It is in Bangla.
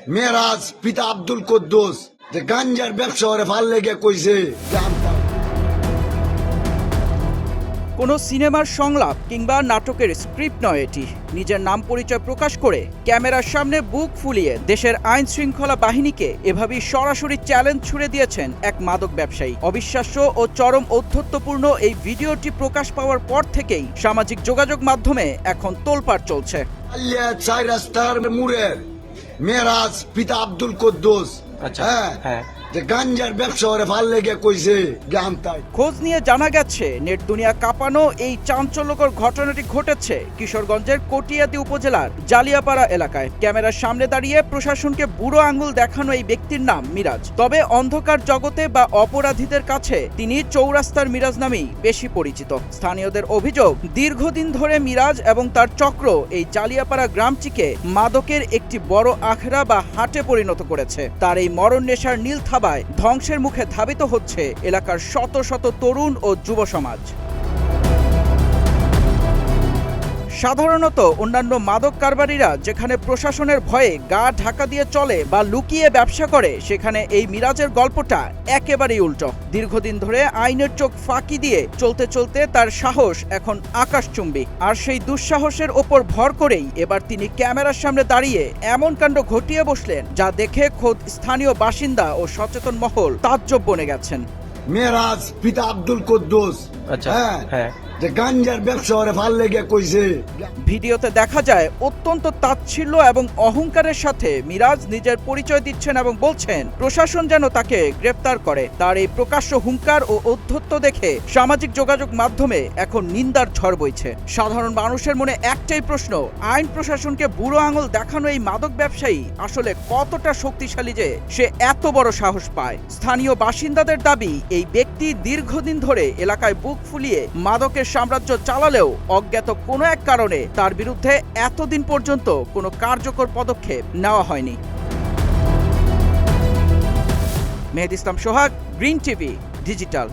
মেরাজ পিতা আব্দুল কুদ্দুস যে গাঞ্জার ব্যবসা করে ভাল লেগে কইছে জানতাম। কোনো সিনেমার সংলাপ কিংবা নাটকের স্ক্রিপ্ট নয় এটি। নিজের নাম পরিচয় প্রকাশ করে ক্যামেরার সামনে বুক ফুলিয়ে দেশের আইন শৃঙ্খলা বাহিনীকে এভাবেই সরাসরি চ্যালেঞ্জ ছুড়ে দিয়েছেন এক মাদক ব্যবসায়ী। অবিশ্বাস্য ও চরম ঔদ্ধত্যপূর্ণ এই ভিডিওটি প্রকাশ পাওয়ার পর থেকেই সামাজিক যোগাযোগ মাধ্যমে এখন তোলপাড় চলছে। আল্লিয়া চাই রাস্তার মুরের মেরাজ পিতা আব্দুল কুদ্দুস হ্যাঁ যে গাঞ্জার ব্যবসা করে ভাল লেগে কইছে জানতাম। খোঁজ নিয়ে জানা গেছে নেট দুনিয়া কাঁপানো এই চাঞ্চল্যকর ঘটনাটি ঘটেছে কিশোরগঞ্জের কটিয়াদি উপজেলার জালিয়াপাড়া এলাকায়। ক্যামেরার সামনে দাঁড়িয়ে প্রশাসনকে বুড়ো আঙুল দেখানো এই ব্যক্তির নাম মিরাজ। তবে অন্ধকার জগতে বা অপরাধীদের কাছে তিনি চৌরাস্তার মিরাজ নামেই বেশি পরিচিত। স্থানীয়দের অভিযোগ, দীর্ঘদিন ধরে মিরাজ এবং তার চক্র এই জালিয়াপাড়া গ্রামটিকে মাদকের একটি বড় আখড়া বা হাটে পরিণত করেছে। তার এই মরণ নেশার নীল ধ্বংসের মুখে ধাবিত হচ্ছে এলাকার শত শত তরুণ ও যুব সমাজ। সাধারণত অন্যান্য মাদক কারবারিরা যেখানে প্রশাসনের ভয়ে গা ঢাকা দিয়ে চলে বা লুকিয়ে ব্যবসা করে, সেখানে এই মিরাজের গল্পটা একেবারেই উল্টো। দীর্ঘদিন ধরে আইনের চোখ ফাঁকি দিয়ে চলতে চলতে তার সাহস এখন আকাশচুম্বী। আর সেই দুঃসাহসের ওপর ভর করেই এবার তিনি ক্যামেরার সামনে দাঁড়িয়ে এমন কাণ্ড ঘটিয়ে বসলেন যা দেখে খোদ স্থানীয় বাসিন্দা ও সচেতন মহল তাজ্জব বনে গেছেন। মেরাজ পিতা আব্দুল কুদ্দুস হ্যাঁ যে গাঞ্জার ব্যবসা করে ভাল লেগে কইছে। ভিডিওতে দেখা যায় অত্যন্ত তাচ্ছিল্য এবং অহংকারের সাথে মিরাজ নিজের পরিচয় দিচ্ছেন এবং বলছেন প্রশাসন যেন তাকে গ্রেফতার করে। তার এই প্রকাশ্য হুঙ্কার ও ঔদ্ধত্য দেখে সামাজিক যোগাযোগ মাধ্যমে এখন নিন্দার ঝড় বইছে। সাধারণ মানুষের মনে একটাই প্রশ্ন, আইন প্রশাসনকে বুড়ো আঙুল দেখানো এই মাদক ব্যবসায়ী আসলে কতটা শক্তিশালী যে সে এত বড় সাহস পায়। স্থানীয় বাসিন্দাদের দাবি, এই ব্যক্তি দীর্ঘদিন ধরে এলাকায় বুক ফুলিয়ে মাদকের সাম্রাজ্য চালালেও অজ্ঞাত কোনো এক কারণে তার বিরুদ্ধে এতদিন পর্যন্ত কোনো কার্যকর পদক্ষেপ নেওয়া হয়নি। মেহেদী ইসলাম সোহাগ, গ্রিন টিভি ডিজিটাল।